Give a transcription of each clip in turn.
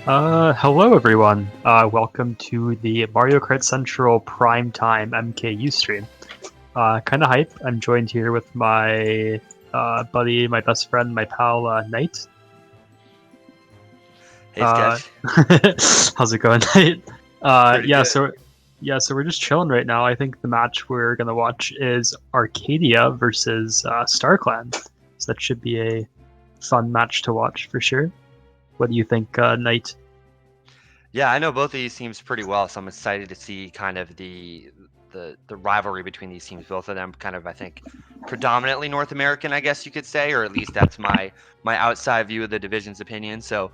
Hello everyone. Welcome to the Mario Kart Central PRIMETIME MKU stream. Kind of hype. I'm joined here with my buddy, my best friend, my pal, Knight. Hey, Sketch. How's it going, Knight? Pretty Yeah, good. so we're just chilling right now. I think the match we're gonna watch is Arcadia versus StarClan. So that should be a fun match to watch for sure. What do you think, Knight? Yeah, I know both of these teams pretty well, so I'm excited to see kind of the rivalry between these teams. Both of them kind of, I think, predominantly North American, I guess you could say, or at least that's my outside view of the division's opinion. So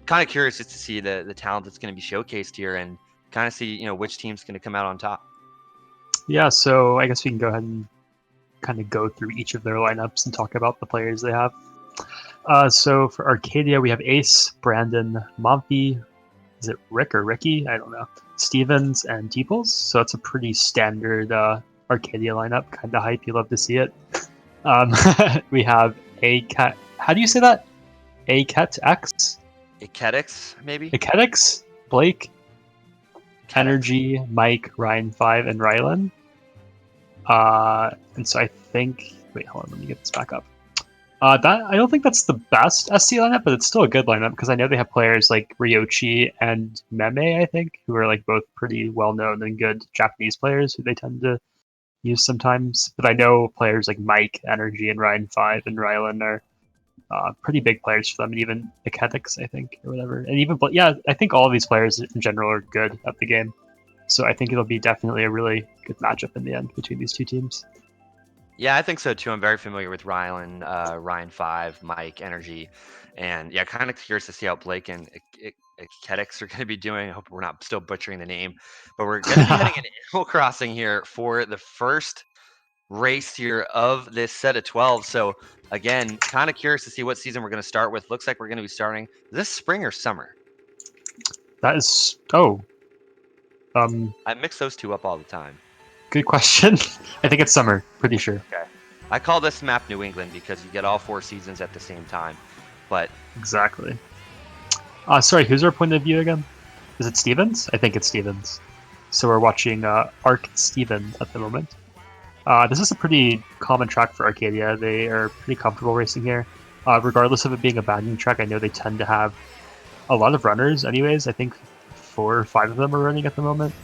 kind of curious just to see the talent that's going to be showcased here and kind of see, which team's going to come out on top. Yeah, so I guess we can go ahead and kind of go through each of their lineups and talk about the players they have. So for Arcadia, we have Ace, Brandon, Momfy, is it Rick or Ricky? I don't know. Stevens and Deeples. So it's a pretty standard Arcadia lineup. Kind of hype. You love to see it. We have A Cat. How do you say that? A Cat X. Iketix, maybe? Aketix, Blake, Iketix. Energy, Mike, Ryan 5, and Rylan. And so I think. Wait, hold on. Let me get this back up. That I don't think that's the best SC lineup, but it's still a good lineup because I know they have players like Ryochi and Meme, I think, who are like both pretty well known and good Japanese players who they tend to use sometimes. But I know players like Mike, Energy, and Ryan 5 and Rylan are pretty big players for them, and even Aketix, I think, or whatever. And even, but yeah, I think all of these players in general are good at the game. So I think it'll be definitely a really good matchup in the end between these two teams. Yeah, I think so too. I'm very familiar with Ryan 5, Mike, Energy, and yeah, kind of curious to see how Blake and Kedix are going to be doing. I hope we're not still butchering the name, but we're going to be heading into Animal Crossing here for the first race here of this set of 12. So again, kind of curious to see what season we're going to start with. Looks like we're going to be starting this spring or summer. That is I mix those two up all the time. good question. I think it's summer, pretty sure. Okay. I call this map New England because you get all 4 seasons at the same time. But Exactly. Sorry, who's our point of view again? Is it Stevens? I think it's Stevens. So we're watching Arc Steven at the moment. This is a pretty common track for Arcadia. They are pretty comfortable racing here. Regardless of it being a bagging track, I know they tend to have a lot of runners anyways. I think 4 or 5 of them are running at the moment.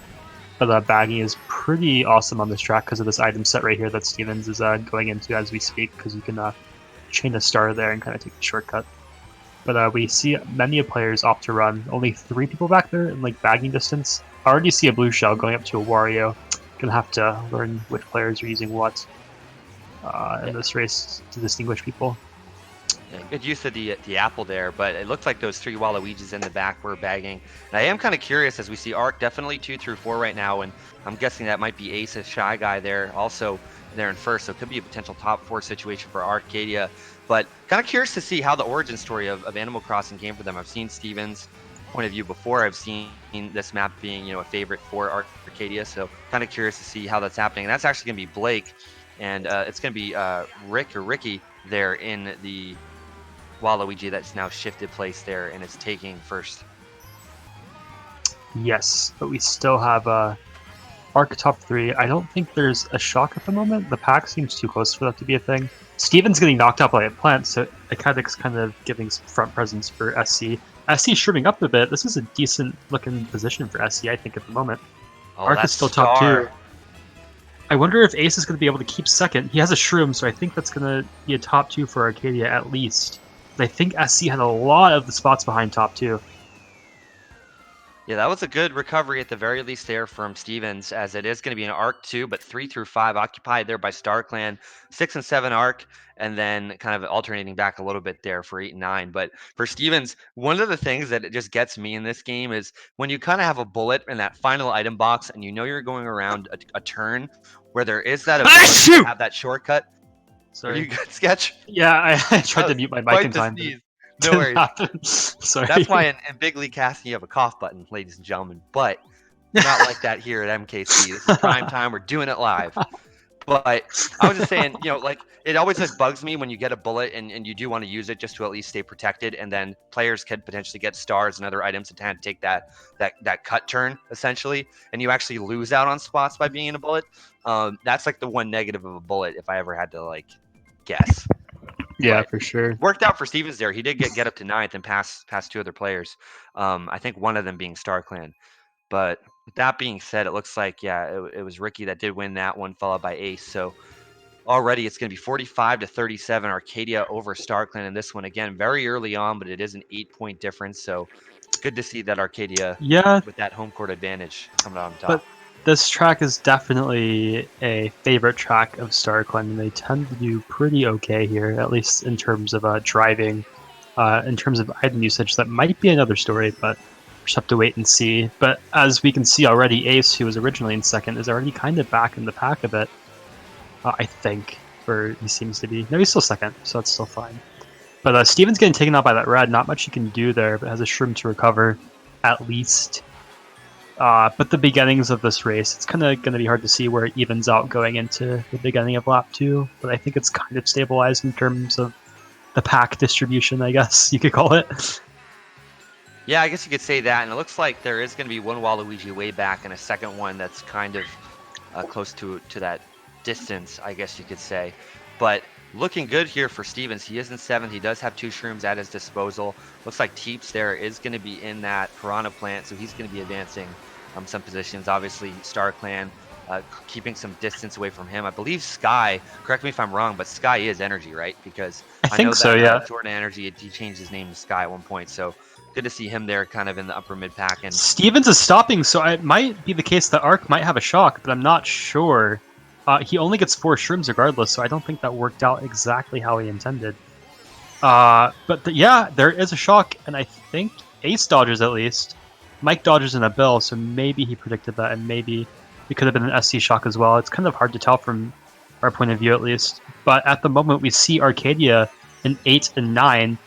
But bagging is pretty awesome on this track because of this item set right here that Stevens is going into as we speak, because you can chain a star there and kind of take the shortcut. But we see many players opt to run. Only 3 people back there in like bagging distance. I already see a blue shell going up to a Wario. Gonna have to learn which players are using what in this race to distinguish people. Yeah, good use of the apple there, but it looks like those 3 Waluigis in the back were bagging. And I am kind of curious as we see Arc definitely 2 through 4 right now, and I'm guessing that might be Ace, a Shy Guy there, also there in first, so it could be a potential top 4 situation for Arcadia. But kind of curious to see how the origin story of Animal Crossing came for them. I've seen Steven's point of view before. I've seen this map being, a favorite for Arcadia, so kind of curious to see how that's happening. And that's actually going to be Blake, and it's going to be Rick or Ricky there in the Waluigi that's now shifted place there and is taking first. Yes, but we still have Arc top 3. I don't think there's a shock at the moment. The pack seems too close for that to be a thing. Steven's getting knocked out by a plant, so Akadic's kind of giving some front presence for SC. SC shrimping up a bit. This is a decent looking position for SC, I think, at the moment. Oh, Arc is still top 2. I wonder if Ace is going to be able to keep second. He has a shroom, so I think that's going to be a top 2 for Arcadia at least. I think SC had a lot of the spots behind top 2. Yeah, that was a good recovery at the very least there from Stevens, as it is going to be an Arc 2, but 3 through 5 occupied there by StarClan, 6 and 7 Arc, and then kind of alternating back a little bit there for 8 and 9. But for Stevens, one of the things that it just gets me in this game is when you kind of have a bullet in that final item box and you know you're going around a turn where there is that ability to have that shortcut. Sorry. Are you good, Sketch? Yeah, I tried to mute my mic in time. No worries. Sorry. That's why in Big League Casting you have a cough button, ladies and gentlemen. But not like that here at MKC. This is prime time. We're doing it live. But I was just saying, like it always like bugs me when you get a bullet and you do want to use it just to at least stay protected, and then players can potentially get stars and other items to kind of take that cut turn essentially, and you actually lose out on spots by being in a bullet. That's like the one negative of a bullet if I ever had to like guess. Yeah, But for sure. worked out for Stevens there. He did get up to 9th and pass two other players. I think one of them being StarClan. But with that being said, it looks like it was Ricky that did win that one, followed by Ace. So already it's going to be 45-37 Arcadia over StarClan in this one. Again, very early on, but it is an 8-point difference. So good to see that Arcadia Yeah, with that home court advantage coming out on top. but this track is definitely a favorite track of StarClan, and they tend to do pretty okay here, at least in terms of driving. In terms of item usage, that might be another story, but we just have to wait and see. But as we can see already, Ace, who was originally in second, is already kind of back in the pack a bit, I think, or he seems to be. No, he's still second, so that's still fine. But Steven's getting taken out by that red. Not much he can do there, but has a shroom to recover, at least. But the beginnings of this race, it's kind of going to be hard to see where it evens out going into the beginning of lap 2. But I think it's kind of stabilized in terms of the pack distribution, I guess you could call it. Yeah, I guess you could say that. And it looks like there is going to be one Waluigi way back and a second one that's kind of close to that distance, I guess you could say. But looking good here for Stevens. He is in 7th. He does have 2 shrooms at his disposal. Looks like Teeps there is going to be in that Piranha plant, so he's going to be advancing some positions. Obviously, StarClan keeping some distance away from him. I believe Sky, correct me if I'm wrong, but Sky is Energy, right? Because I think know so, that yeah. Jordan Energy, he changed his name to Sky at one point, so good to see him there kind of in the upper mid pack. And Stevens is stopping, so it might be the case that Arc might have a shock, but I'm not sure. He only gets 4 shrooms regardless, so I don't think that worked out exactly how he intended. Yeah, there is a shock, and I think Ace dodges at least. Mike dodges in a bill, so maybe he predicted that, and maybe it could have been an SC shock as well. It's kind of hard to tell from our point of view, at least. But at the moment, we see Arcadia in 8 and 9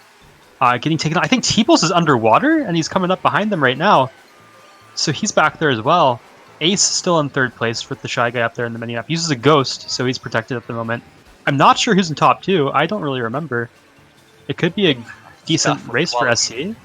getting taken out. I think T-Pulse is underwater, and he's coming up behind them right now. So he's back there as well. Ace is still in 3rd place with the Shy Guy up there in the mini-map. He uses a Ghost, so he's protected at the moment. I'm not sure who's in top 2. I don't really remember. It could be a decent race for SC,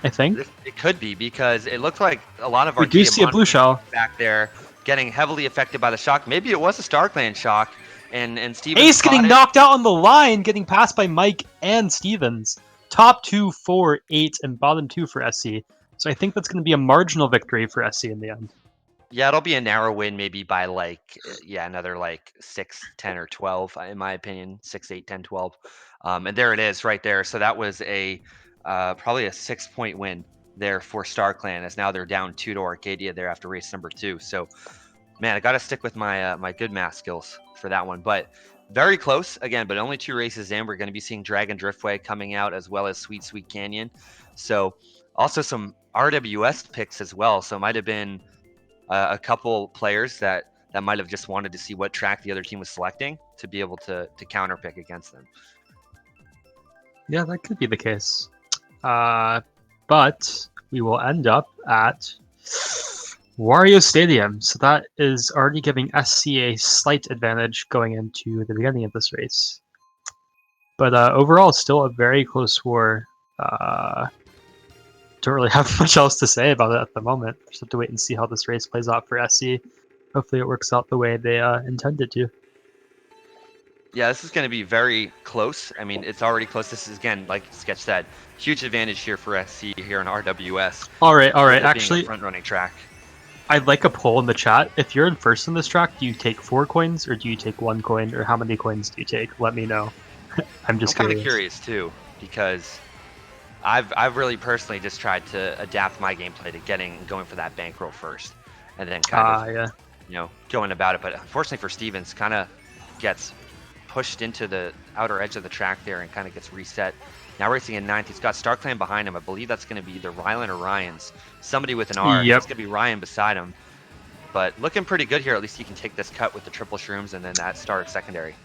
I think. It could be, because it looked like a lot of we do see a blue shell back there getting heavily affected by the shock. Maybe it was a StarClan shock, and Stevens Ace getting knocked out on the line, getting passed by Mike and Stevens. Top 2, 4, 8, and bottom 2 for SC. So I think that's going to be a marginal victory for SC in the end. Yeah, it'll be a narrow win, maybe by another 6, 10, or 12, in my opinion. 6, 8, 10, 12. And there it is right there. So that was a probably a 6-point win there for StarClan, as now they're down 2 to Arcadia there after race number 2. So, man, I got to stick with my my good math skills for that one. But very close again, but only 2 races in. We're going to be seeing Dragon Driftway coming out, as well as Sweet Sweet Canyon. So also some RWS picks as well. So it might have been a couple players that might have just wanted to see what track the other team was selecting to be able to counter pick against them. Yeah, that could be the case. But we will end up at Wario Stadium. So that is already giving SC a slight advantage going into the beginning of this race. But overall, still a very close war. Don't really have much else to say about it at the moment. Just have to wait and see how this race plays out for SC. Hopefully it works out the way they intended to. Yeah, this is going to be very close. I mean, it's already close. This is, again, like Sketch said, huge advantage here for SC here in RWS. All right. Actually, front-running track. I'd like a poll in the chat. If you're in first in this track, do you take 4 coins or do you take 1 coin, or how many coins do you take? Let me know. I'm kind of curious too, because I've really personally just tried to adapt my gameplay to going for that bankroll first, and then kind of going about it. But unfortunately for Stevens, kind of gets pushed into the outer edge of the track there and kind of gets reset. Now racing in 9th, he's got StarClan behind him. I believe that's going to be either Rylan or Ryan's. Somebody with an R. Yep. It's going to be Ryan beside him. But looking pretty good here. At least he can take this cut with the triple shrooms and then that start secondary.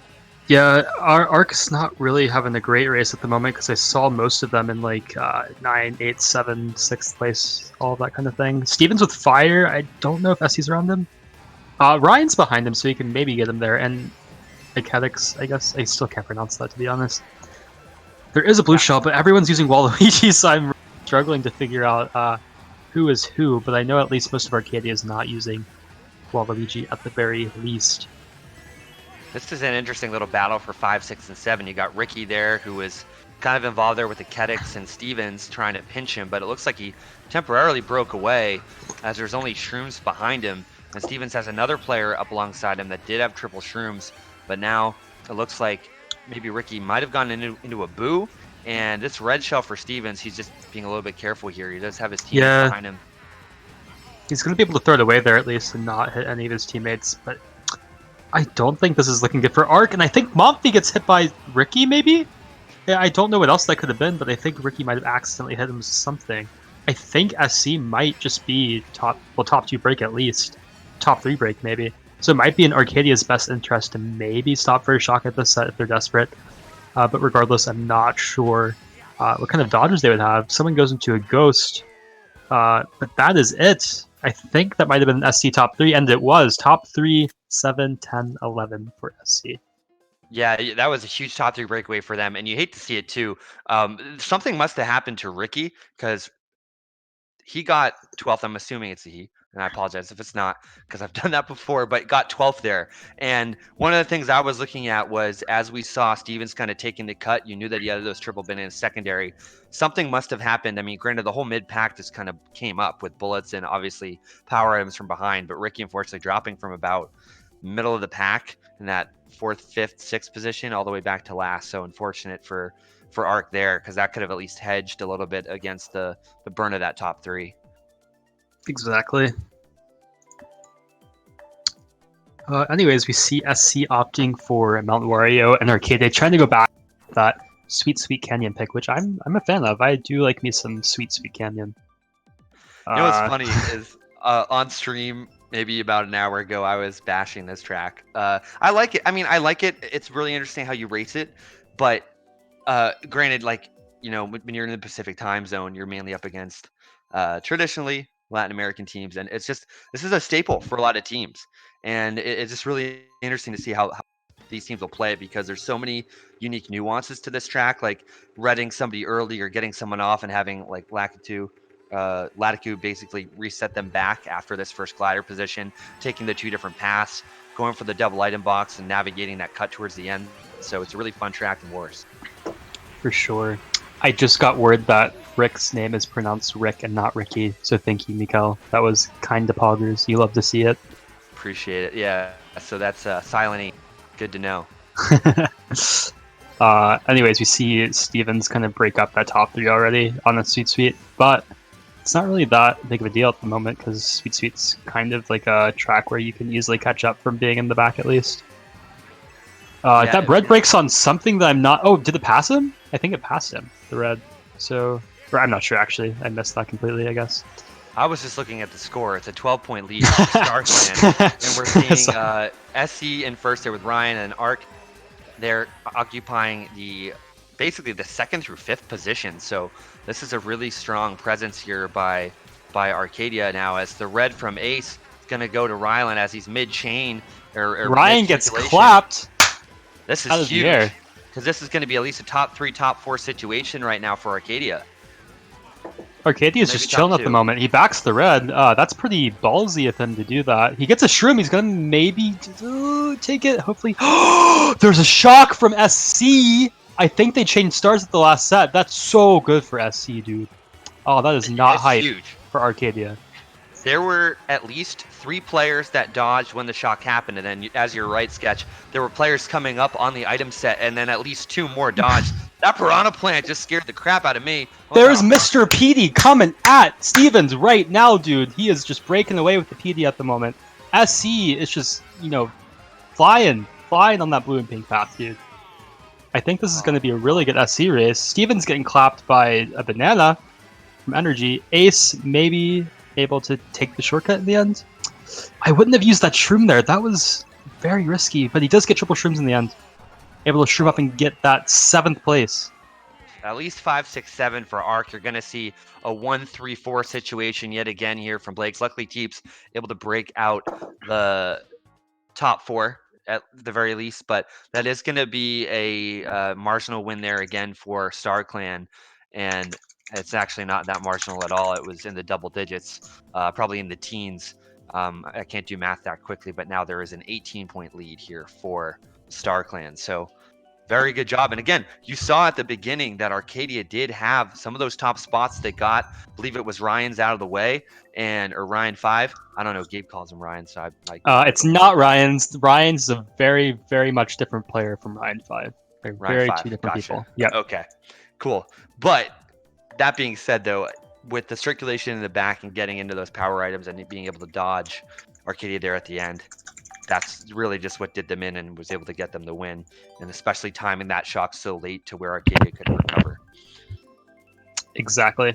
Yeah, our Arc's not really having a great race at the moment, because I saw most of them in 9, 8, 7, 6th place, all of that kind of thing. Stevens with fire, I don't know if SC's around him. Ryan's behind him, so you can maybe get him there. And Acadix, I guess. I still can't pronounce that, to be honest. There is a blue shell, but everyone's using Waluigi, so I'm struggling to figure out who is who. But I know at least most of Arcadia is not using Waluigi at the very least. This is an interesting little battle for 5, 6, and 7. You got Ricky there, who was kind of involved there with the Kedix and Stevens trying to pinch him, but it looks like he temporarily broke away as there's only Shrooms behind him. And Stevens has another player up alongside him that did have triple Shrooms, but now it looks like maybe Ricky might have gone into a boo. And this red shell for Stevens, he's just being a little bit careful here. He does have his teammates behind him. He's going to be able to throw it away there at least and not hit any of his teammates, but I don't think this is looking good for Arc, and I think Momfy gets hit by Ricky, maybe? Yeah, I don't know what else that could have been, but I think Ricky might have accidentally hit him with something. I think SC might just be top 2 break at least. Top 3 break, maybe. So it might be in Arcadia's best interest to maybe stop for a shock at this set if they're desperate. But regardless, I'm not sure what kind of dodges they would have. Someone goes into a Ghost, but that is it. I think that might have been an SC top 3, and it was top 3, 7, 10, 11 for SC. Yeah, that was a huge top 3 breakaway for them, and you hate to see it too. Something must have happened to Ricky because he got 12th. I'm assuming it's a he, and I apologize if it's not because I've done that before, but got 12th there. And one of the things I was looking at was as we saw Stevens kind of taking the cut, you knew that he had those triple bin in his secondary. Something must have happened. I mean, granted, the whole mid pack just kind of came up with bullets and obviously power items from behind, but Ricky unfortunately dropping from about middle of the pack in that 4th, 5th, 6th position all the way back to last. So unfortunate for Arc there, because that could have at least hedged a little bit against the burn of that top 3. Exactly. Anyways, we see SC opting for Mount Wario and Arcadia trying to go back to that Sweet Canyon pick, which I'm a fan of. I do like me some Sweet Canyon. You know what's funny is on stream maybe about an hour ago I was bashing this track. I like it. I mean, I like it. It's really interesting how you race it, but granted, like, you know, when you're in the Pacific time zone, you're mainly up against traditionally Latin American teams, and it's just this is a staple for a lot of teams, and it's just really interesting to see how these teams will play it because there's so many unique nuances to this track, like redding somebody early or getting someone off and having like Latitude basically reset them back after this first glider position, taking the 2 different paths, going for the double item box, and navigating that cut towards the end. So it's a really fun track in Wars. For sure. I just got word that Rick's name is pronounced Rick and not Ricky, so thank you, Mikael. That was kind of poggers. You love to see it. Appreciate it. Yeah. So that's Silent E. Good to know. Anyways, we see Stevens kind of break up that top 3 already on a Sweet, but it's not really that big of a deal at the moment because Sweet's kind of like a track where you can easily catch up from being in the back at least. That red breaks on something that I'm not... Oh, did it pass him? I think it passed him, the red. So, I'm not sure, actually. I missed that completely, I guess. I was just looking at the score. It's a 12-point lead for Starclan. And we're seeing SC in first there with Ryan and Arc. They're occupying basically the 2nd through 5th position. So this is a really strong presence here by Arcadia now, as the red from Ace is going to go to Rylan as he's mid-chain. Ryan gets clapped. This is huge, because this is going to be at least a top 3, top 4 situation right now for Arcadia. Arcadia's just chilling at the moment. He backs the red. That's pretty ballsy of him to do that. He gets a shroom. He's going to maybe take it, hopefully. There's a shock from SC. I think they changed stars at the last set. That's so good for SC, dude. Oh, that is not hype for Arcadia. There were at least 3 players that dodged when the shock happened, and then, as you're right, Sketch, there were players coming up on the item set, and then at least 2 more dodged. That Piranha Plant just scared the crap out of me. There's Mr. PD coming at Stevens right now, dude. He is just breaking away with the PD at the moment. SC is just, you know, flying on that blue and pink path, dude. I think this is going to be a really good SC race. Stevens getting clapped by a banana from Energy. Ace maybe able to take the shortcut in the end. I wouldn't have used that shroom there. That was very risky, but he does get triple shrooms in the end. Able to shroom up and get that 7th place. at least 5, 6, 7 for Arc. You're going to see a 1, 3, 4 situation yet again here from Blake's. Luckily, Teeps able to break out the top 4 at the very least, but that is going to be a marginal win there again for StarClan, and it's actually not that marginal at all. It was in the double digits, probably in the teens. I can't do math that quickly, but now there is an 18-point lead here for StarClan. So very good job. And again, you saw at the beginning that Arcadia did have some of those top spots they got. I believe it was Ryan's out of the way, or Ryan 5. I don't know. Gabe calls him Ryan, so I It's not Ryan's. Ryan's a very, very much different player from Ryan 5. They're Ryan very 5. two different Gotcha. people. Yeah. Okay. Cool. But that being said, though, with the circulation in the back and getting into those power items and being able to dodge Arcadia there at the end, that's really just what did them in and was able to get them the win, and especially timing that shock so late to where Arcadia couldn't recover. Exactly.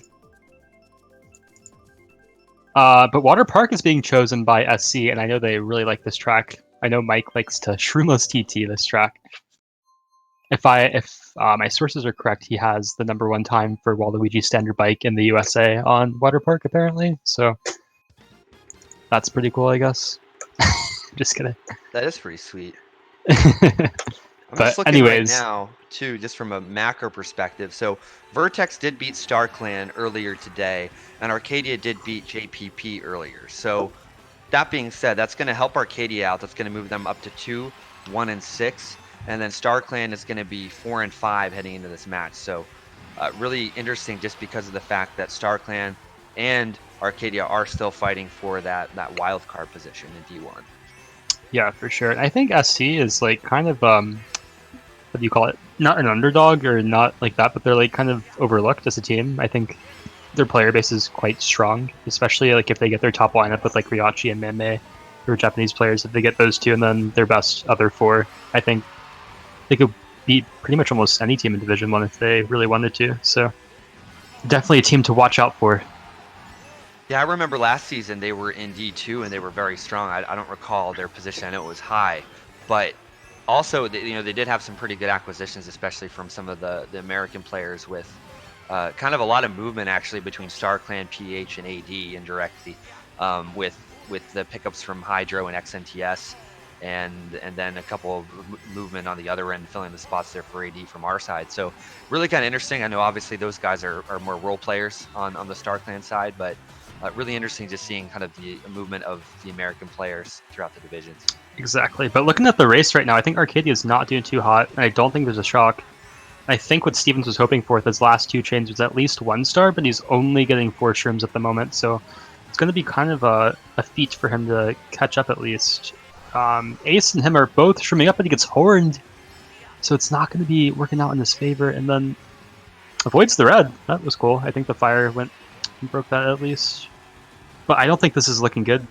But Water Park is being chosen by SC, and I know they really like this track. I know Mike likes to Shroomless TT this track. If my sources are correct, he has the #1 time for Waluigi standard bike in the USA on Water Park, apparently. So that's pretty cool, I guess. Just kidding. That is pretty sweet. I'm But just looking anyways, right now, too, just from a macro perspective. So Vertex did beat StarClan earlier today, and Arcadia did beat JPP earlier. So that being said, that's going to help Arcadia out. That's going to move them up to 2, 1, and 6. And then StarClan is going to be 4 and 5 heading into this match. So really interesting just because of the fact that StarClan and Arcadia are still fighting for that wild card position in D1. yeah, for sure. I think SC is like kind of what do you call it? Not an underdog or not like that, but they're like kind of overlooked as a team. I think their player base is quite strong, especially like if they get their top lineup with like Ryachi and Meme, who are Japanese players. If they get those two and then their best other 4, I think they could beat pretty much almost any team in Division 1 if they really wanted to. So definitely a team to watch out for. Yeah, I remember last season they were in D2 and they were very strong. I don't recall their position. I know it was high, but also they did have some pretty good acquisitions, especially from some of the American players with kind of a lot of movement actually between StarClan, PH, and AD indirectly, with the pickups from Hydro and XNTS, and then a couple of movement on the other end, filling the spots there for AD from our side. So really kind of interesting. I know obviously those guys are more role players on the StarClan side, but really interesting just seeing kind of the movement of the American players throughout the divisions. Exactly. But looking at the race right now, I think Arcadia is not doing too hot, and I don't think there's a shock. I think what Stevens was hoping for with his last 2 chains was at least 1 star, but he's only getting 4 shrooms at the moment, so it's going to be kind of a feat for him to catch up at least. Ace and him are both shrooming up, but he gets horned, so it's not going to be working out in his favor, and then avoids the red. That was cool. I think the fire went and broke that at least. But I don't think this is looking good,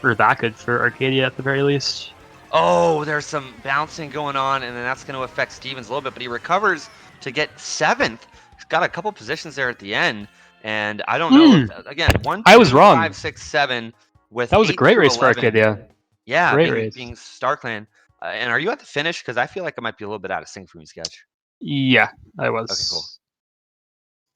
or that good for Arcadia at the very least. Oh, there's some bouncing going on, and then that's going to affect Stevens a little bit, but he recovers to get 7th. He's got a couple positions there at the end, and I don't know. Again, 1, 2, I was wrong. 5, 6, 7 with that was a great race 11. for Arcadia. Yeah, great being StarClan. And are you at the finish? Because I feel like I might be a little bit out of sync from you, Sketch. Yeah, I was. Okay, cool.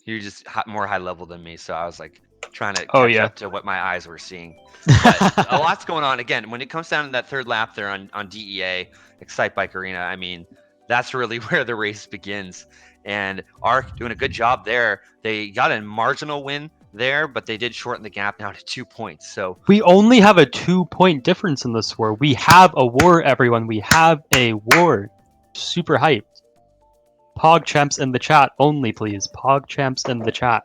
You're just more high level than me, so I was like trying to catch up to what my eyes were seeing. But a lot's going on. Again, when it comes down to that 3rd lap there on DEA, Excitebike Arena, I mean, that's really where the race begins. And Arc doing a good job there. They got a marginal win there, but they did shorten the gap now to 2 points. So we only have a 2-point difference in this war. We have a war, everyone. We have a war. Super hyped. PogChamps in the chat only, please. PogChamps in the chat.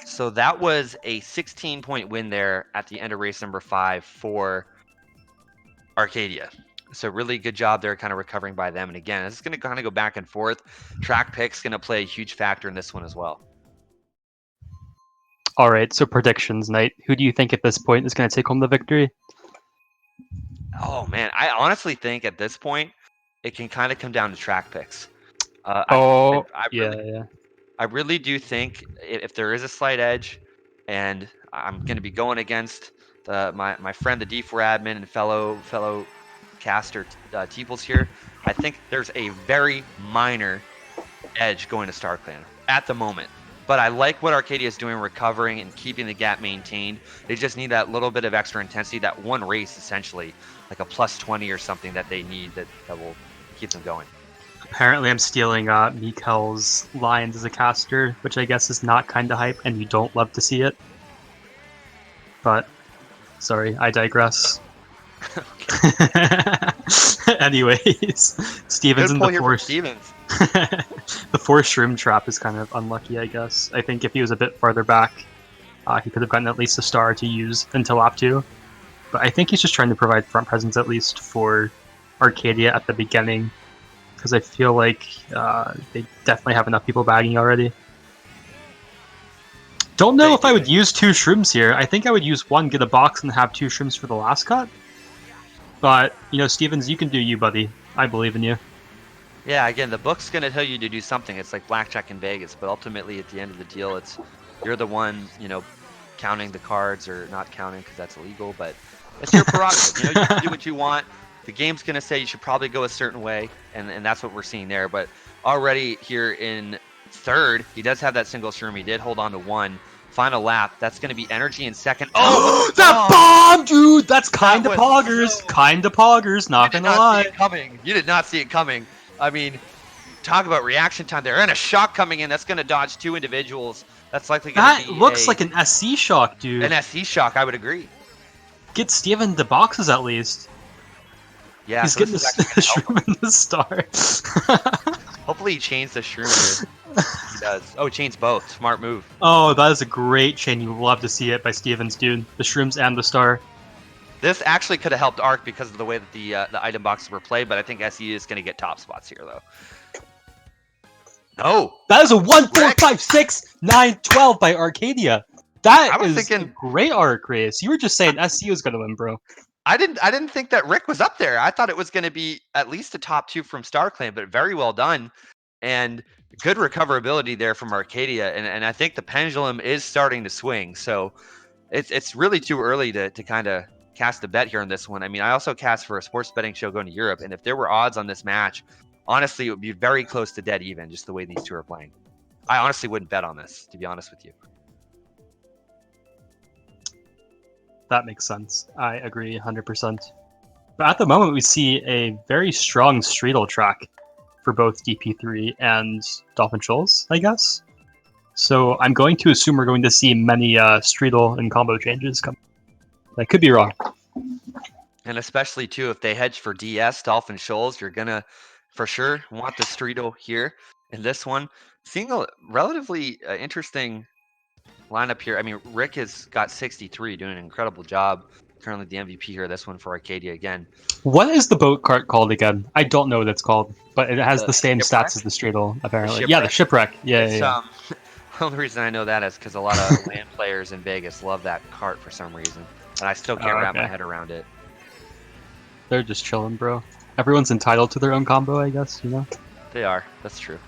So that was a 16-point win there at the end of race number 5 for Arcadia. So really good job there, kind of recovering by them. And again, this is going to kind of go back and forth. Track pick's going to play a huge factor in this one as well. All right, so predictions, Knight. Who do you think at this point is going to take home the victory? Oh, man. I honestly think at this point, it can kind of come down to track picks. I really do think if there is a slight edge, and I'm going to be going against my friend, the D4 admin and fellow caster Teeples here, I think there's a very minor edge going to StarClan at the moment. But I like what Arcadia is doing, recovering and keeping the gap maintained. They just need that little bit of extra intensity, that one race essentially, like a +20 or something that they need that will keep them going. Apparently, I'm stealing Mikel's lines as a caster, which I guess is not kind of hype, and you don't love to see it. But, sorry, I digress. Anyways, Stevens in the force. Stevens. The force shroom trap is kind of unlucky, I guess. I think if he was a bit farther back, he could have gotten at least a star to use until lap 2. But I think he's just trying to provide front presence at least for Arcadia at the beginning, because I feel like they definitely have enough people bagging already. Don't know if I would use 2 shrooms here. I think I would use 1, get a box, and have 2 shrooms for the last cut. But, you know, Stevens, you can do you, buddy. I believe in you. Yeah, again, the book's going to tell you to do something. It's like blackjack in Vegas, but ultimately at the end of the deal, it's you're the one, you know, counting the cards or not counting because that's illegal, but it's your prerogative. You know, you can do what you want. The game's going to say you should probably go a certain way, and that's what we're seeing there. But already here in third, he does have that single shroom. He did hold on to 1. Final lap, that's going to be energy in second. Oh, that bomb, dude! That's kind of poggers. Kind of poggers, not going to lie. You did not see it coming. I mean, talk about reaction time there. And a shock coming in. That's going to dodge 2 individuals. That's likely going to be That looks like an SC shock, dude. An SC shock, I would agree. Get Steven the boxes at least. Yeah, he's getting the shroom and the star. Hopefully he chains the shroom here. He does. Oh, he chains both. Smart move. Oh, that is a great chain. You love to see it by Stevens, dude. The shrooms and the star. This actually could have helped Arc because of the way that the item boxes were played, but I think SE is going to get top spots here, though. No! That is a 1, 4, 5, 6, 9, 12 by Arcadia. That is a great arc race. You were just saying SC was going to win, bro. I didn't think that Rick was up there. I thought it was going to be at least a top 2 from StarClan, but very well done. And good recoverability there from Arcadia. And I think the pendulum is starting to swing. So it's really too early to kind of cast a bet here on this one. I mean, I also cast for a sports betting show going to Europe. And if there were odds on this match, honestly, it would be very close to dead even, just the way these two are playing. I honestly wouldn't bet on this, to be honest with you. That makes sense. I agree 100%. But at the moment, we see a very strong Streetle track for both DP3 and Dolphin Shoals, I guess. So I'm going to assume we're going to see many Streetle and combo changes come. I could be wrong. And especially, too, if they hedge for DS, Dolphin Shoals, you're going to, for sure, want the Streetle here. In this one, seeing a relatively interesting lineup here. I mean, Rick has got 63, doing an incredible job. Currently the MVP here, this one for Arcadia again. What is the boat cart called again? I don't know what it's called, but it has the same stats as the Streetle, apparently. The shipwreck. Yeah. The only reason I know that is because a lot of land players in Vegas love that cart for some reason, and I still can't wrap my head around it. They're just chilling, bro. Everyone's entitled to their own combo, I guess, you know? They are. That's true.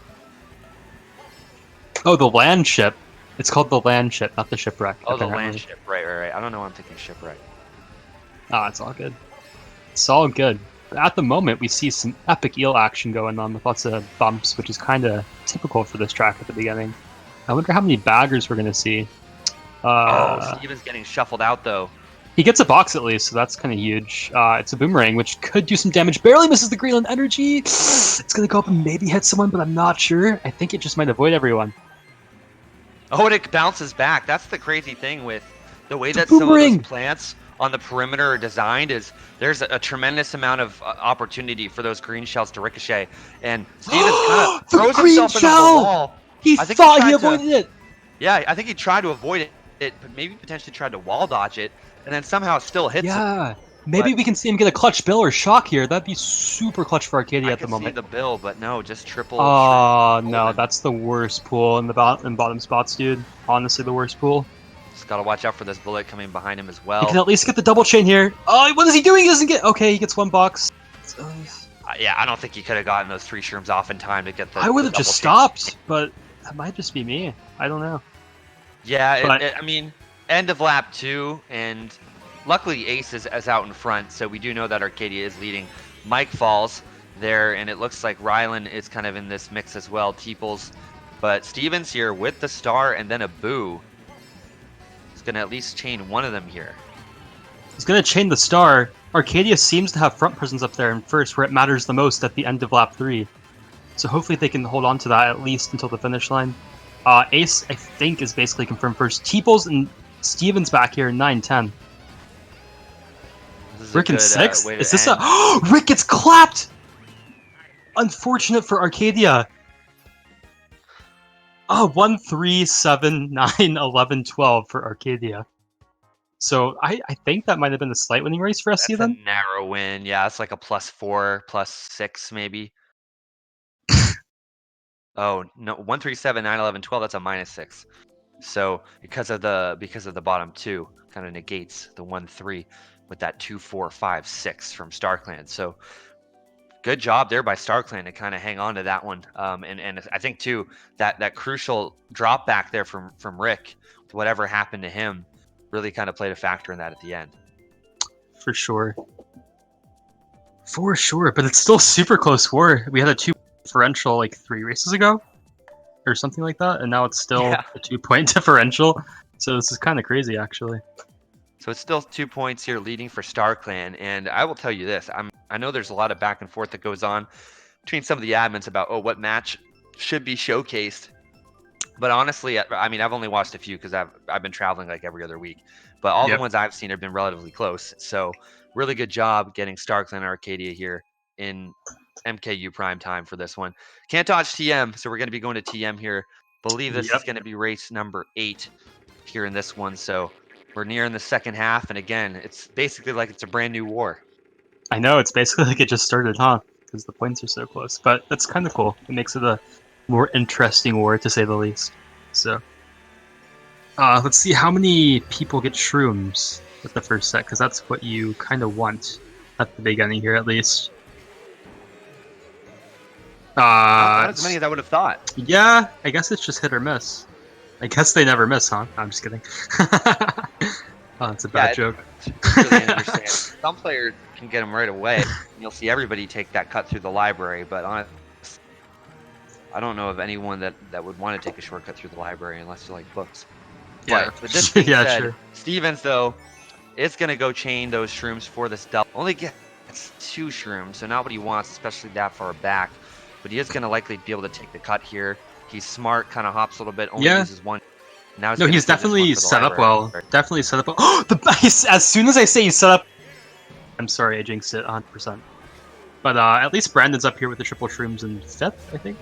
Oh, the land ship. It's called the land ship, not the shipwreck. Oh, apparently. The land ship. Right. I don't know why I'm thinking shipwreck. Ah, it's all good. It's all good. But at the moment, we see some epic eel action going on with lots of bumps, which is kind of typical for this track at the beginning. I wonder how many baggers we're going to see. Steven's getting shuffled out, though. He gets a box at least, so that's kind of huge. It's a boomerang, which could do some damage. Barely misses the Greenland energy. It's going to go up and maybe hit someone, but I'm not sure. I think it just might avoid everyone. Oh, and it bounces back. That's the crazy thing with the way that some of those plants on the perimeter are designed is there's a tremendous amount of opportunity for those green shells to ricochet. And Stevens kind of throws himself into the wall. He thought he avoided it. Yeah, I think he tried to avoid it, but maybe potentially tried to wall dodge it, and then somehow still hits it. Yeah, maybe we can see him get a clutch bill or shock here. That'd be super clutch for Arcadia at the moment. I can see the bill, but no, just triple. Oh, no, that's the worst pool in the bottom spots, dude. Honestly, the worst pool. Just gotta watch out for this bullet coming behind him as well. He can at least get the double chain here. Oh, what is he doing? He doesn't get... Okay, he gets one box. Yeah, I don't think he could have gotten those 3 shrooms off in time to get the... I would have just stopped, but that might just be me. I don't know. Yeah, I mean, end of lap 2, and luckily Ace is out in front, so we do know that Arcadia is leading. Mike falls, there, and it looks like Rylan is kind of in this mix as well, Teeples. But Stevens here with the star and then a boo. He's going to at least chain one of them here. He's going to chain the star. Arcadia seems to have front presence up there in first, where it matters the most at the end of lap 3. So hopefully they can hold on to that at least until the finish line. Ace, I think, is basically confirmed first. Teeples and Stevens back here, 9-10. Rick in 6th? Is this a... Rick gets clapped! Unfortunate for Arcadia. 1, 3, 7, 9, 11, 12 for Arcadia. So I think that might have been a slight winning race for SC That's then? a narrow win. Yeah, it's like a +4, +6 maybe. Oh, no, 1, 3, 7, 9, 11, 12, that's a -6. So because of the bottom two, kind of negates the 1, 3 with that 2, 4, 5, 6 from StarClan. So good job there by StarClan to kind of hang on to that one. And I think too that crucial drop back there from Rick, whatever happened to him, really kind of played a factor in that at the end. For sure. For sure, but it's still super close war. We had a 2 differential like 3 races ago, or something like that, and now it's still a 2-point differential. So this is kind of crazy, actually. So it's still 2 points here leading for StarClan, and I will tell you this: I know there's a lot of back and forth that goes on between some of the admins about what match should be showcased. But honestly, I mean, I've only watched a few because I've been traveling like every other week. But all the ones I've seen have been relatively close. So really good job getting StarClan and Arcadia here in MKU prime time for this one. Can't dodge TM, so we're going to be going to TM here. Believe this is going to be race number 8 here in this one. So we're nearing the second half, and again, it's basically like it's a brand new war. I know, it's basically like it just started, huh? Because the points are so close. But that's kind of cool. It makes it a more interesting war, to say the least. So, let's see how many people get shrooms at the first set, because that's what you kind of want at the beginning here, at least. Not as many as I would have thought. Yeah, I guess it's just hit or miss. I guess they never miss, huh? I'm just kidding. Oh, that's a bad joke. Really understand. Some players can get them right away. You'll see everybody take that cut through the library, but honestly, I don't know of anyone that would want to take a shortcut through the library unless you like books. Yeah. But with this being said, sure. Stevens, though, is going to go chain those shrooms for this double. Only gets 2 shrooms, so not what he wants, especially that far back. But he is going to likely be able to take the cut here. He's smart, kind of hops a little bit, only uses 1. Now no, he's definitely set up well. Definitely set up well. Oh, as soon as I say he's set up... I'm sorry, I jinxed it 100%. But at least Brandon's up here with the triple shrooms in 5th, I think.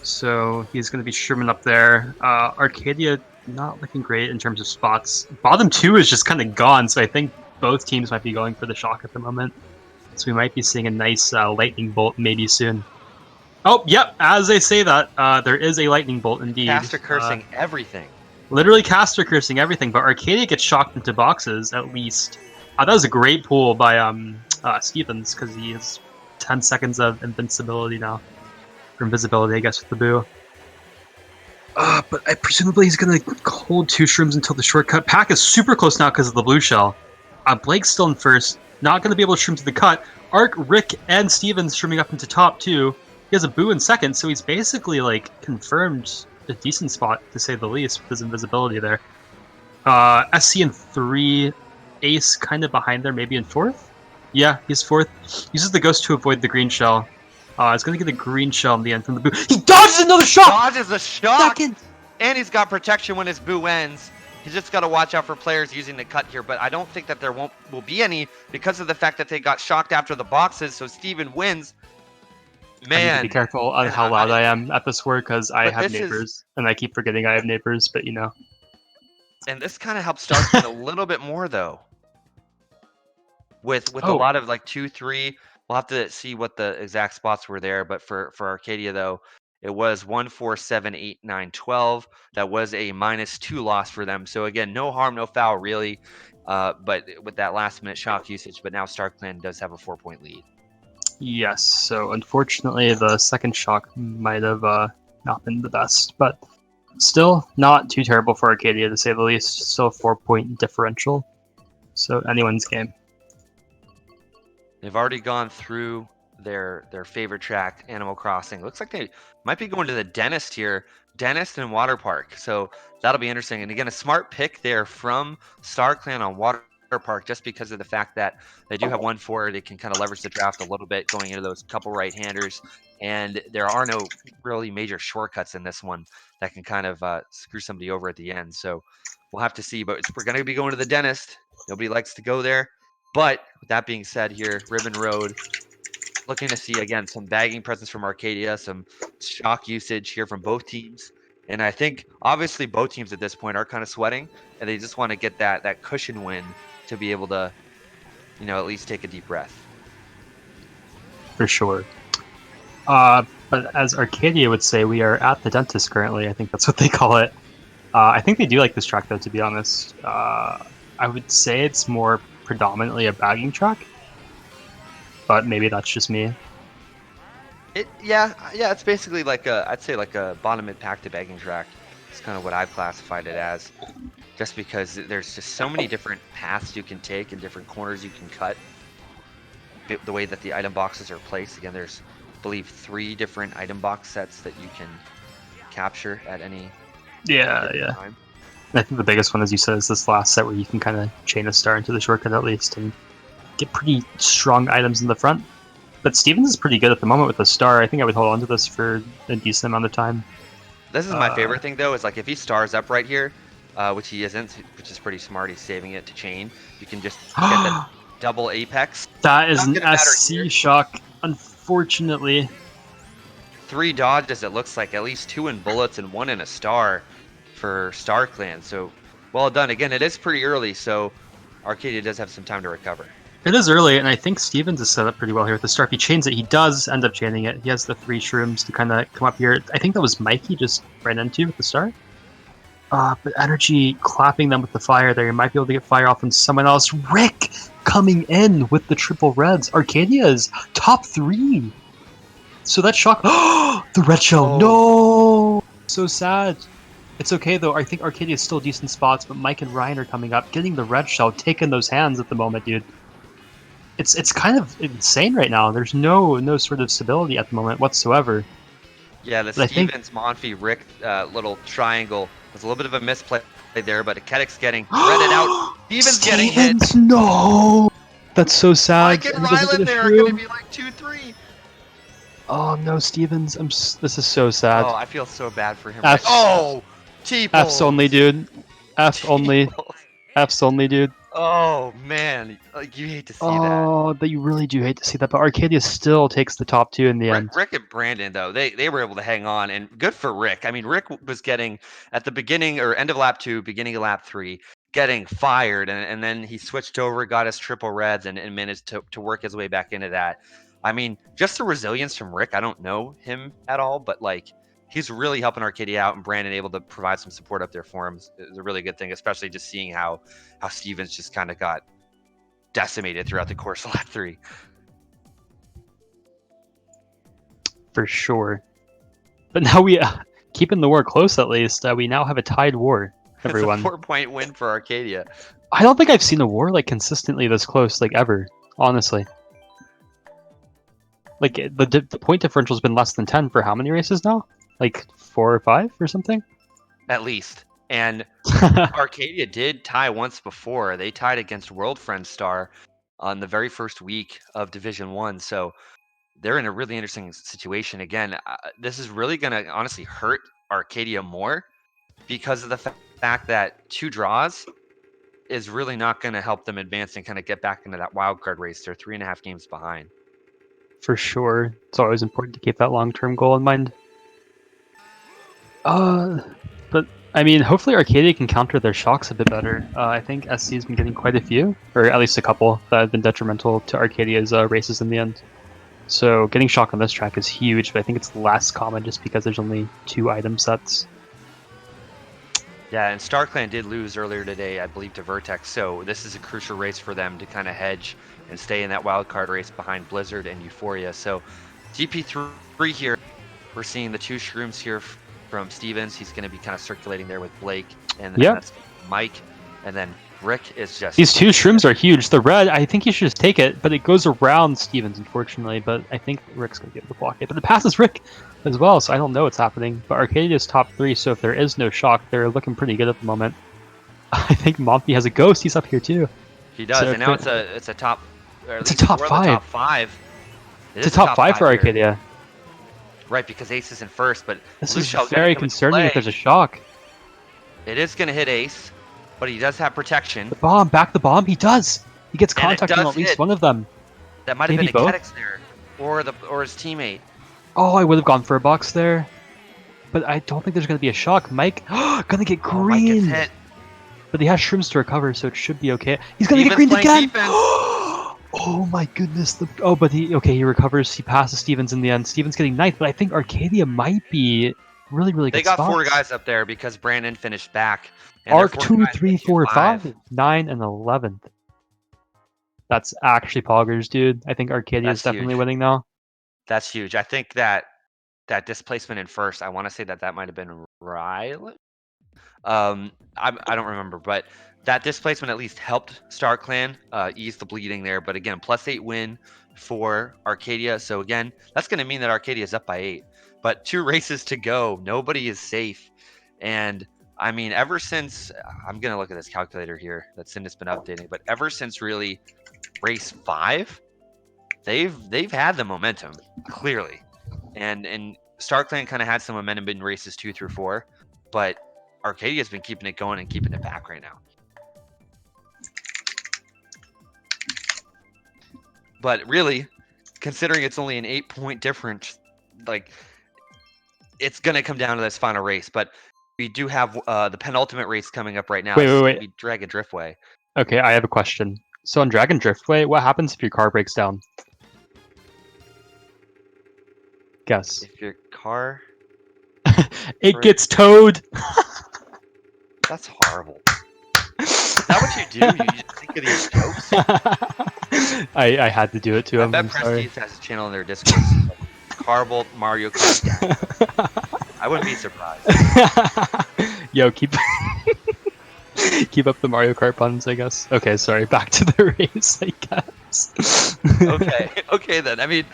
So he's going to be shrooming up there. Arcadia not looking great in terms of spots. Bottom 2 is just kind of gone, so I think both teams might be going for the shock at the moment. So we might be seeing a nice lightning bolt maybe soon. Oh, yep, as I say that, there is a lightning bolt indeed. Caster cursing everything. Literally caster cursing everything, but Arcadia gets shocked into boxes, at least. That was a great pull by Stevens, because he has 10 seconds of invincibility now. Or invisibility, I guess, with the boo. But presumably he's going to hold 2 shrooms until the shortcut. Pack is super close now because of the blue shell. Blake's still in first. Not going to be able to shroom to the cut. Arc, Rick, and Stevens shrooming up into top 2. He has a boo in second, so he's basically, like, confirmed a decent spot, to say the least, with his invisibility there. SC in 3. Ace kind of behind there, maybe in 4th? Yeah, he's 4th. Uses the ghost to avoid the green shell. He's going to get a green shell in the end from the boo. He dodges another shot! Dodges a shot! Second! And he's got protection when his boo ends. He's just got to watch out for players using the cut here, but I don't think that there will be any because of the fact that they got shocked after the boxes, so Steven wins. Man. I need to be careful on how loud I am at this work, because I have neighbors, and I keep forgetting I have neighbors, but you know. And this kind of helps StarClan a little bit more, though. With a lot of, like, 2, 3... We'll have to see what the exact spots were there, but for Arcadia, though, it was 1, 4, 7, 8, 9, 12. That was a -2 loss for them. So, again, no harm, no foul, really, but with that last-minute shock usage. But now StarClan does have a 4-point lead. Yes, so unfortunately the second shock might have not been the best, but still not too terrible for Arcadia, to say the least. Still a 4-point differential, so anyone's game. They've already gone through their favorite track, Animal Crossing. Looks like they might be going to the Dentist here, Dentist and Water Park. So that'll be interesting. And again, a smart pick there from StarClan on Water Park, just because of the fact that they do have 1-4. They can kind of leverage the draft a little bit going into those couple right-handers. And there are no really major shortcuts in this one that can kind of screw somebody over at the end. So we'll have to see. But we're going to be going to the Dentist. Nobody likes to go there. But with that being said here, Ribbon Road, looking to see, again, some bagging presence from Arcadia, some shock usage here from both teams. And I think, obviously, both teams at this point are kind of sweating, and they just want to get that cushion win to be able to, at least take a deep breath. For sure. But as Arcadia would say, we are at the Dentist currently. I think that's what they call it. I think they do like this track, though, to be honest. I would say it's more predominantly a bagging track, but maybe that's just me. Yeah, it's basically I'd say like a bottom mid pack to bagging track. It's kind of what I've classified it as, just because there's just so many different paths you can take and different corners you can cut. The way that the item boxes are placed, again, there's, I believe, 3 different item box sets that you can capture at any time. I think the biggest one, as you said, is this last set where you can kind of chain a star into the shortcut at least and get pretty strong items in the front. But Stevens is pretty good at the moment with the star. I think I would hold on to this for a decent amount of time. This is my favorite thing, though, is like if he stars up right here, which he isn't, which is pretty smart. He's saving it to chain. You can just get the double apex. That is an SC shock, unfortunately. 3 dodges, it looks like, at least 2 in bullets and 1 in a star for StarClan. So well done. Again, it is pretty early, so Arcadia does have some time to recover. It is early, and I think Stevens is set up pretty well here with the star. If he chains it, he does end up chaining it. He has the 3 shrooms to kind of come up here. I think that was Mikey just ran into with the star. But Energy clapping them with the fire there. You might be able to get fire off on someone else. Rick coming in with the triple reds. Arcadia is top 3. So that shock. The red shell. No! So sad. It's okay, though. I think Arcadia is still decent spots, but Mike and Ryan are coming up, getting the red shell, taking those hands at the moment, dude. It's kind of insane right now. There's no sort of stability at the moment whatsoever. Yeah, the Stevens, Monfy, Rick little triangle was a little bit of a misplay there, but Akedic's getting threaded out. Stevens getting hit. No! That's so sad. Mike and Rylan there are going to be like 2-3. Oh no, Stevens! This is so sad. Oh, I feel so bad for him. T-pulls. F's only, dude. F only. F's only, dude. Oh man, like you hate to see that. Oh, that you really do hate to see that. But Arcadia still takes the top 2 in the end. Rick and Brandon, though, they were able to hang on, and good for Rick. I mean, Rick was getting at the beginning or end of lap 2, beginning of lap 3, getting fired, and then he switched over, got his triple reds, and managed to work his way back into that. I mean, just the resilience from Rick. I don't know him at all, but like he's really helping Arcadia out, and Brandon able to provide some support up there for him is a really good thing, especially just seeing how Stevens just kind of got decimated throughout the course of lap 3. For sure. But now we, keeping the war close at least, we now have a tied war, everyone. It's a 4-point win for Arcadia. I don't think I've seen a war like consistently this close, like ever, honestly. Like, the point differential has been less than 10 for how many races now? Like 4 or 5 or something? At least. And Arcadia did tie once before. They tied against World Friend Star on the very first week of Division 1. So they're in a really interesting situation. Again, this is really going to honestly hurt Arcadia more because of the fact that 2 draws is really not going to help them advance and kind of get back into that wild card race. They're 3.5 games behind. For sure. It's always important to keep that long-term goal in mind. But I mean, hopefully Arcadia can counter their shocks a bit better. I think SC's been getting quite a few, or at least a couple, that have been detrimental to Arcadia's races in the end. So getting shock on this track is huge, but I think it's less common just because there's only 2 item sets. Yeah, and StarClan did lose earlier today, I believe, to Vertex, so this is a crucial race for them to kind of hedge and stay in that wild card race behind Blizzard and Euphoria. So GP3 here, we're seeing the 2 shrooms here from Stevens. He's going to be kind of circulating there with Blake, and then that's Mike, and then Rick is just... These two shrooms are huge. The red, I think he should just take it, but it goes around Stevens, unfortunately. But I think Rick's going to be able to block it. But it passes Rick as well, so I don't know what's happening. But Arcadia's top 3, so if there is no shock, they're looking pretty good at the moment. I think Monty has a ghost. He's up here too. He does, So and now it's a top... It's a top 5. Top 5. It's a top 5 for Arcadia. Right, because Ace is in first, but This Blue is Shell's very gonna come into concerning if play. there's a shock. It is going to hit Ace, but he does have protection. The bomb, back the bomb, he does! He gets And it contact on does at least hit. one of them. That might have Maybe been both? Acadix there, or his teammate. Oh, I would have gone for a box there. But I don't think there's going to be a shock. Mike, gonna get Oh, Mike gets green! hit. But he has shrooms to recover, so it should be okay. He's gonna get Stevens greened playing again! defense. Oh my goodness. But he recovers. He passes Stevens in the end. Stevens getting 9th, but I think Arcadia might be really, really good They got 4 spots. guys up there because Brandon finished back. And Arc they're 4 2, guys 3, finishing 4, 5. 5, 9, and 11th. That's actually poggers, dude. I think Arcadia is That's definitely huge. winning now. That's huge. I think that displacement in first, I want to say that might have been Riley. I don't remember, but that displacement at least helped Star Clan ease the bleeding there. But again, +8 win for Arcadia. So again, that's going to mean that Arcadia is up by 8. But 2 races to go. Nobody is safe. And I mean, ever since I'm going to look at this calculator here that Cinda's been updating, but ever since really race 5, they've had the momentum clearly. And Star Clan kind of had some momentum in races 2 through 4, but Arcadia's been keeping it going and keeping it back right now. But really, considering it's only an 8-point difference, like, it's going to come down to this final race. But we do have the penultimate race coming up right now. Wait. Dragon Driftway. Okay, I have a question. So on Dragon Driftway, what happens if your car breaks down? Guess. If your car... It gets towed! That's horrible. Is that what you do? You just think of these jokes? I had to do it to I him. bet I'm sorry. Prestige has a channel in their Discord. Carbolt Mario Kart. I wouldn't be surprised. Yo, keep up the Mario Kart puns, I guess. Okay, sorry. Back to the race, I guess. Okay then. I mean,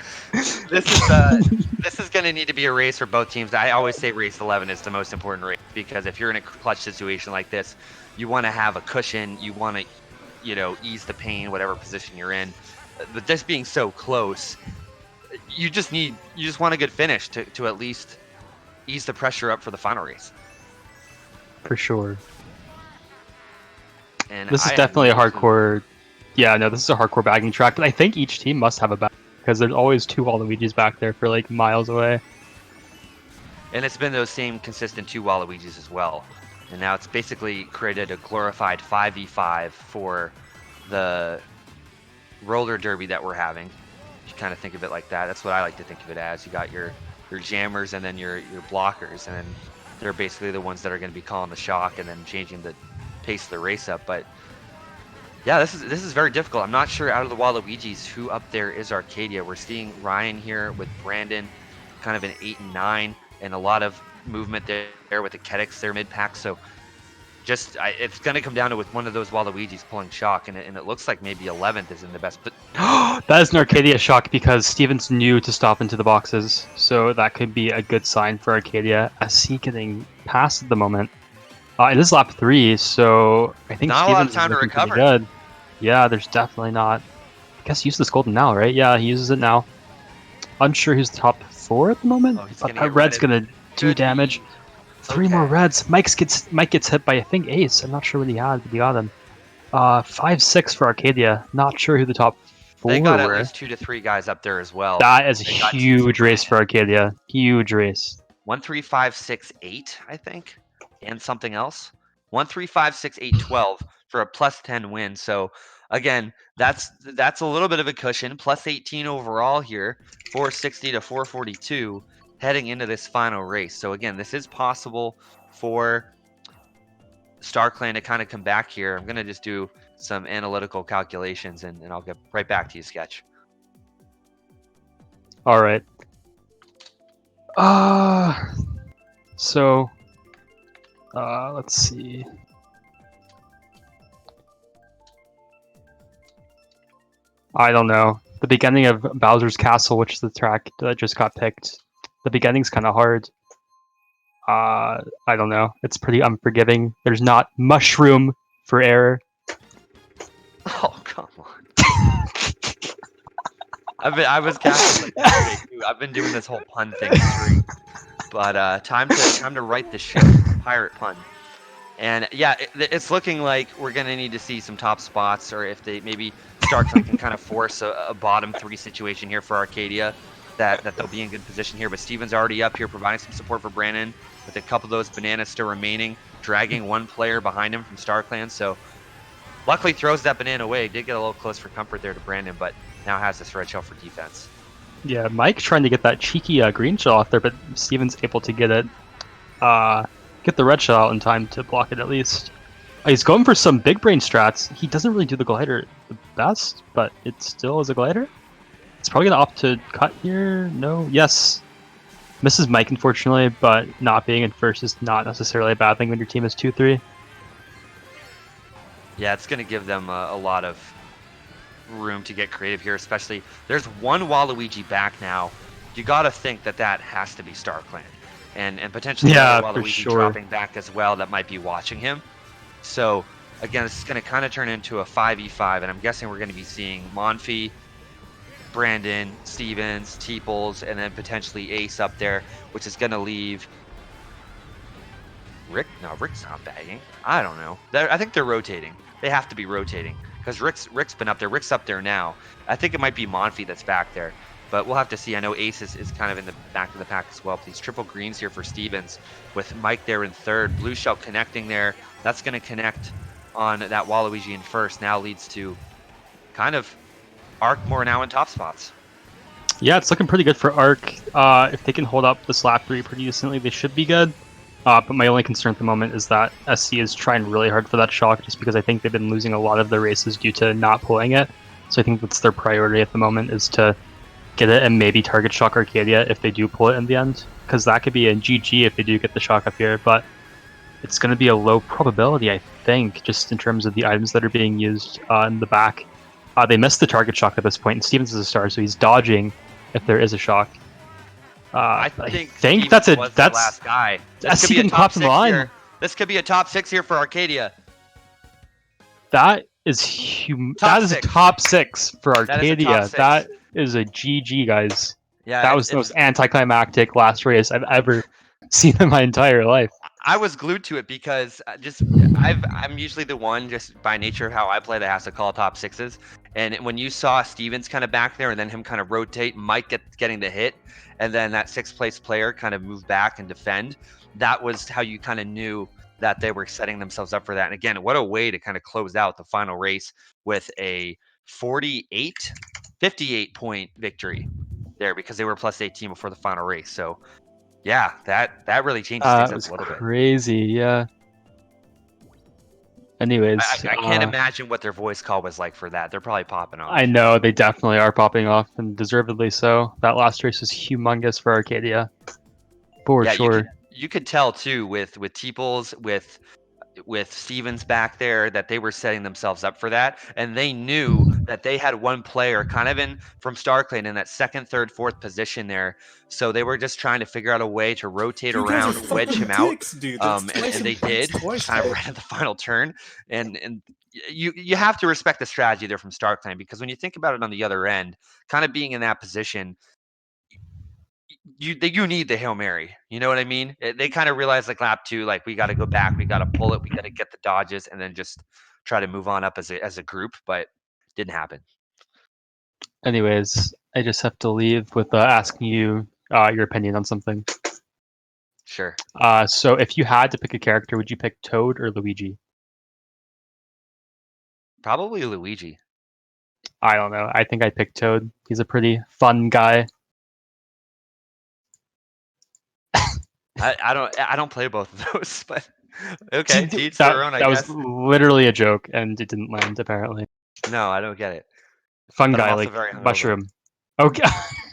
this is going to need to be a race for both teams. I always say race 11 is the most important race because if you're in a clutch situation like this, you want to have a cushion. You want to, ease the pain, whatever position you're in. But this being so close, you just want a good finish to at least ease the pressure up for the final race. For sure. And This is definitely a hardcore. Yeah, no, this is a hardcore bagging track, but I think each team must have a bag because there's always 2 Waluigis back there for like miles away. And it's been those same consistent 2 Waluigis as well. And now it's basically created a glorified 5v5 for the roller derby that we're having. If you kind of think of it like that, that's what I like to think of it as. You got your jammers and then your blockers, and then they're basically the ones that are going to be calling the shock and then changing the pace of the race up. But yeah, this is very difficult. I'm not sure out of the Waluigis who up there is Arcadia. We're seeing Ryan here with Brandon, kind of an 8 and 9, and a lot of movement there with the Kedix there mid-pack. So it's going to come down to with one of those Waluigis pulling shock, and it looks like maybe 11th is in the best. But That is an Arcadia shock because Stevens knew to stop into the boxes, so that could be a good sign for Arcadia. SC getting past at the moment. It is lap 3, so I think Not a lot of Stevens time is to looking pretty recover. good. Yeah, there's definitely not. I guess he uses this golden now, right? Yeah, he uses it now. Unsure who's top 4 at the moment. Oh, he's But gonna that get red's red. gonna do Good. damage. 3 more reds. Mike gets hit by I think Ace. I'm not sure what he had, but he got him. 5-6 for Arcadia. Not sure who the top 4 They got were. at least 2 to 3 guys up there as well. That is a They got huge race for Arcadia. Huge race. 1, 3, 5, 6, 8, I think, and something else. 1, 3, 5, 6, 8, 12 for a +10 win. So again, that's a little bit of a cushion. +18 overall here, 460 to 442 heading into this final race. So again, this is possible for StarClan to kind of come back here. I'm gonna just do some analytical calculations and I'll get right back to you, Sketch. All right. So let's see. I don't know. The beginning of Bowser's Castle, which is the track that just got picked, the beginning's kind of hard. I don't know. It's pretty unforgiving. There's not much room for error. Oh, come on. I was casting like yesterday too. I've been doing this whole pun thing straight. But time to right the ship, pirate pun. And yeah, it's looking like we're gonna need to see some top spots, or if they maybe StarClan can kind of force a bottom 3 situation here for Arcadia, that they'll be in good position here. But Steven's already up here providing some support for Brandon with a couple of those bananas still remaining, dragging one player behind him from StarClan. So luckily throws that banana away. Did get a little close for comfort there to Brandon, but now has this red shell for defense. Yeah, Mike trying to get that cheeky green shell off there, but Steven's able to get it. Get the red shell out in time to block it at least. He's going for some big brain strats. He doesn't really do the glider the best, but it still is a glider. It's probably going to opt to cut here. No. Yes. Misses Mike, unfortunately, but not being in first is not necessarily a bad thing when your team is 2-3. Yeah, it's going to give them a lot of room to get creative here, especially there's one Waluigi back now. You got to think that has to be StarClan. And potentially Waluigi sure. dropping back as well that might be watching him. So again, this is going to kind of turn into a 5v5, and I'm guessing we're going to be seeing Monfy, Brandon, Stevens, Teeples, and then potentially Ace up there, which is going to leave Rick. No, Rick's not bagging. I don't know. I think they're rotating. They have to be rotating because Rick's been up there. Rick's up there now. I think it might be Monfy that's back there. But we'll have to see. I know Ace is kind of in the back of the pack as well. But these triple greens here for Stevens with Mike there in third. Blue shell connecting there. That's going to connect on that Waluigi in first. Now leads to kind of Arc more now in top spots. Yeah, it's looking pretty good for Arc. If they can hold up the slap 3 pretty decently, they should be good. But my only concern at the moment is that SC is trying really hard for that shock, just because I think they've been losing a lot of their races due to not pulling it. So I think that's their priority at the moment, is to get it and maybe target shock Arcadia if they do pull it in the end, because that could be a GG if they do get the shock up here, but it's going to be a low probability, I think, just in terms of the items that are being used in the back. They missed the target shock at this point, and Stevens is a star, so he's dodging if there is a shock. I think that's the last guy. This could be a top 6 here. This could be a top 6 here for Arcadia. That is that is a top 6 for Arcadia. That is a GG, guys. Yeah, that was the most anticlimactic last race I've ever seen in my entire life. I was glued to it because I'm usually the one, just by nature of how I play, that has to call top 6s. And when you saw Stevens kind of back there and then him kind of rotate, Mike getting the hit, and then that 6th place player kind of move back and defend, that was how you kind of knew that they were setting themselves up for that. And again, what a way to kind of close out the final race with a 58 point victory there, because they were plus 18 before the final race. So yeah, that really changes things up a little bit. Crazy, yeah. Anyways, I can't imagine what their voice call was like for that. They're probably popping off. I know, they definitely are popping off, and deservedly so. That last race was humongous for Arcadia, for sure. You could tell too with Teeples, with Stevens back there, that they were setting themselves up for that, and they knew that they had one player kind of in from StarClan in that 2nd, 3rd, 4th position there, so they were just trying to figure out a way to rotate around, wedge him out, and they did, kind of right at the final turn, and you have to respect the strategy there from StarClan, because when you think about it on the other end, kind of being in that position, you need the Hail Mary. You know what I mean? They kind of realized, like, lap 2, like, we got to go back, we got to pull it, we got to get the dodges, and then just try to move on up as a group, but didn't happen. Anyways, I just have to leave with asking you your opinion on something. Sure. So if you had to pick a character, would you pick Toad or Luigi? Probably Luigi. I don't know. I think I'd pick Toad. He's a pretty fun guy. I don't play both of those, but okay. That was literally a joke, and it didn't land apparently. No, I don't get it. Fun guy, like mushroom. Okay.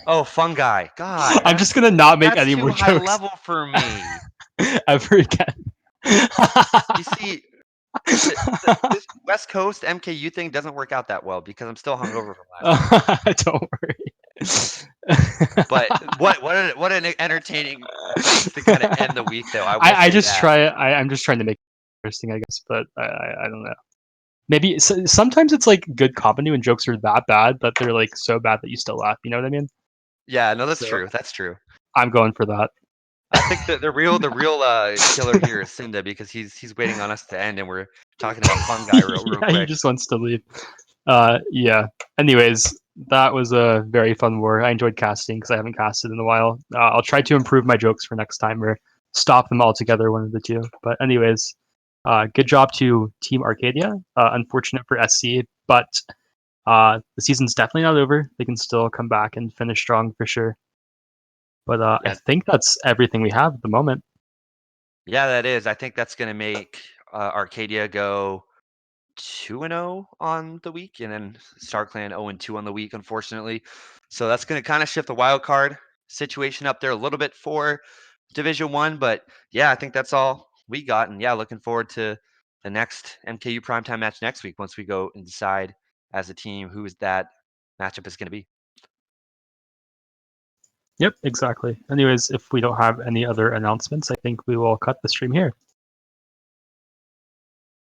Oh, fun guy. God. I'm just gonna not make any more jokes. That's too high level for me. Ever again. You see, West Coast MKU thing doesn't work out that well because I'm still hungover from last night. Don't worry. But what an entertaining place to kind of end the week, though. I will I say just that. try. I'm just trying to make it interesting, I guess. But I don't know. Maybe sometimes it's like good comedy when jokes are that bad, but they're like so bad that you still laugh. You know what I mean? Yeah, no, that's So true. That's true. I'm going for that. I think the real killer here is Cinda because he's waiting on us to end, and we're talking about fungi real Yeah, he quick. just wants to leave. Yeah. Anyways, that was a very fun war. I enjoyed casting because I haven't casted in a while. I'll try to improve my jokes for next time or stop them altogether, one of the two. But anyways, good job to Team Arcadia. Unfortunate for SC, but the season's definitely not over. They can still come back and finish strong for sure. But I Yeah, think that's everything we have at the moment. yeah, that is. I think that's gonna make Arcadia go 2-0 on the week, and then StarClan 0-2 on the week, unfortunately. So that's going to kind of shift the wild card situation up there a little bit for Division One. But yeah, I think that's all we got. And yeah, looking forward to the next MKU primetime match next week once we go and decide as a team who is that matchup is going to be. Yep, exactly. Anyways, if we don't have any other announcements, I think we will cut the stream here.